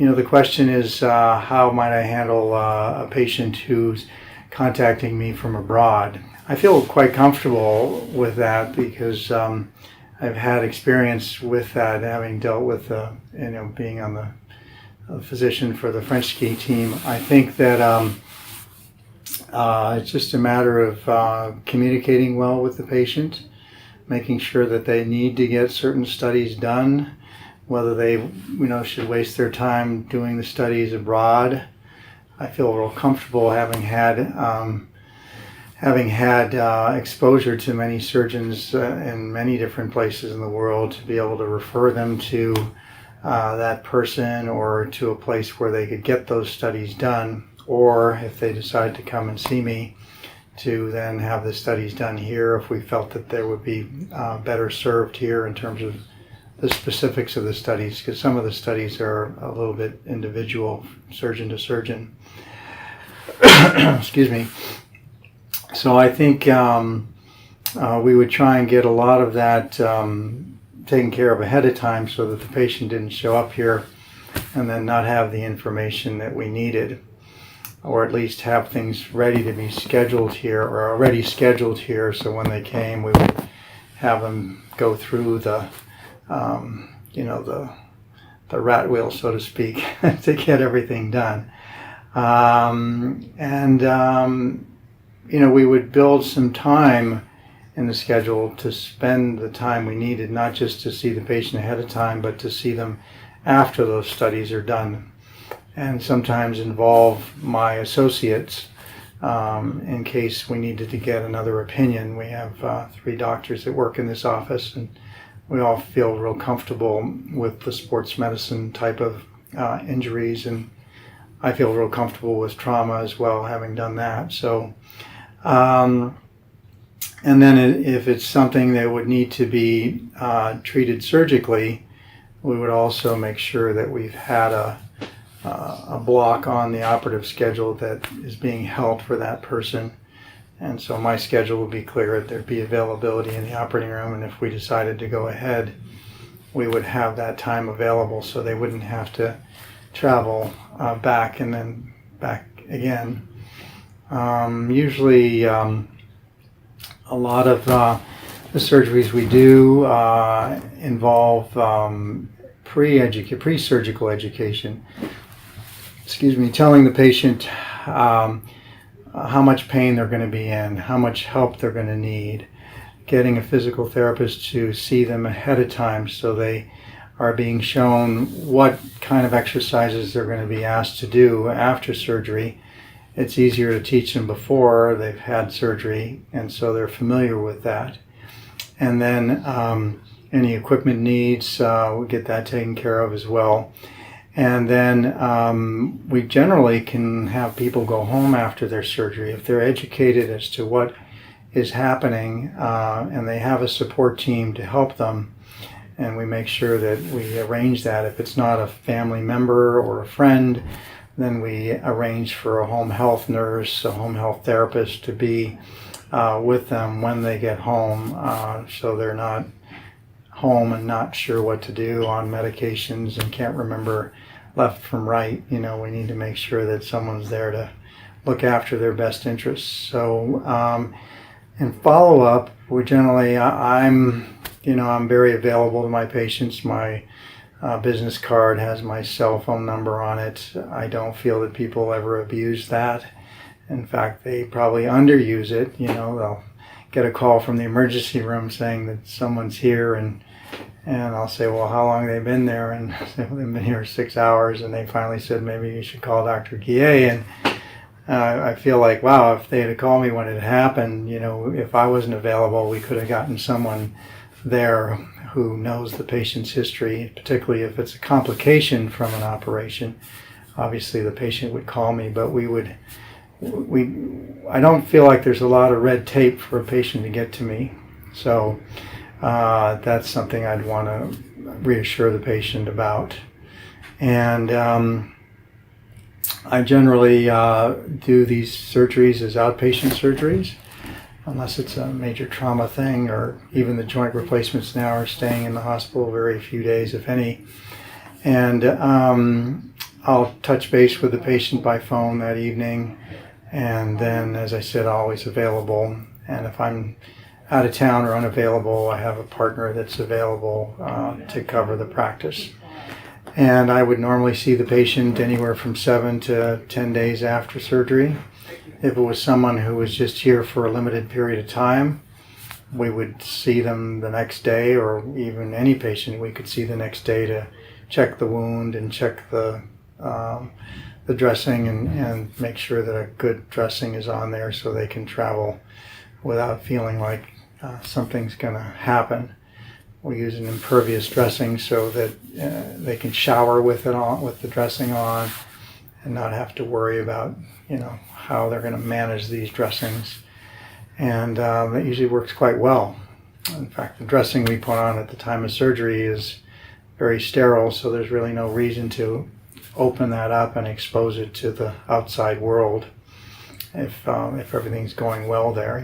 the question is, how might I handle a patient who's contacting me from abroad? I feel quite comfortable with that because I've had experience with that, having dealt with, being on the physician for the French ski team. I think that it's just a matter of communicating well with the patient, making sure that they need to get certain studies done, whether they should waste their time doing the studies abroad. I feel real comfortable having had exposure to many surgeons in many different places in the world to be able to refer them to that person or to a place where they could get those studies done, or if they decide to come and see me, to then have the studies done here if we felt that they would be better served here in terms of the specifics of the studies, because some of the studies are a little bit individual, surgeon to surgeon. Excuse me. So I think we would try and get a lot of that taken care of ahead of time so that the patient didn't show up here and then not have the information that we needed, or at least have things ready to be scheduled here or already scheduled here, so when they came we would have them go through the the rat wheel, so to speak, to get everything done. We would build some time in the schedule to spend the time we needed, not just to see the patient ahead of time, but to see them after those studies are done, and sometimes involve my associates in case we needed to get another opinion. We have 3 doctors that work in this office, and we all feel real comfortable with the sports medicine type of injuries, and I feel real comfortable with trauma as well, having done that. So, and then if it's something that would need to be treated surgically, we would also make sure that we've had a block on the operative schedule that is being held for that person. And so my schedule would be clear, there'd be availability in the operating room, and if we decided to go ahead, we would have that time available so they wouldn't have to travel back and then back again. Usually a lot of the surgeries we do involve pre-surgical education. Telling the patient how much pain they're going to be in, how much help they're going to need, getting a physical therapist to see them ahead of time so they are being shown what kind of exercises they're going to be asked to do after surgery. It's easier to teach them before they've had surgery, and so they're familiar with that. And then any equipment needs, we get that taken care of as well. And then we generally can have people go home after their surgery if they're educated as to what is happening, and they have a support team to help them. And we make sure that we arrange that. If it's not a family member or a friend, then we arrange for a home health nurse, a home health therapist to be with them when they get home, so they're not home and not sure what to do on medications and can't remember left from right. We need to make sure that someone's there to look after their best interests. So in follow-up, we generally, I'm very available to my patients. My business card has my cell phone number on it. I don't feel that people ever abuse that. In fact, they probably underuse it. They'll get a call from the emergency room saying that someone's here, and I'll say, well, how long have they been there? And they've been here 6 hours, and they finally said, maybe you should call Dr. Guier. And I feel like, wow, if they had called me when it happened, if I wasn't available, we could have gotten someone there who knows the patient's history, particularly if it's a complication from an operation. Obviously, the patient would call me, but I don't feel like there's a lot of red tape for a patient to get to me. So that's something I'd want to reassure the patient about. And I generally do these surgeries as outpatient surgeries, unless it's a major trauma thing, or even the joint replacements now are staying in the hospital very few days, if any. And I'll touch base with the patient by phone that evening, and then, as I said, always available. And if I'm out of town or unavailable, I have a partner that's available to cover the practice. And I would normally see the patient anywhere from 7 to 10 days after surgery. If it was someone who was just here for a limited period of time, we would see them the next day, or even any patient we could see the next day to check the wound and check the dressing and make sure that a good dressing is on there so they can travel without feeling like something's going to happen. We use an impervious dressing so that they can shower with it on, with the dressing on, and not have to worry about how they're going to manage these dressings. And it usually works quite well. In fact, the dressing we put on at the time of surgery is very sterile, so there's really no reason to open that up and expose it to the outside world if everything's going well there.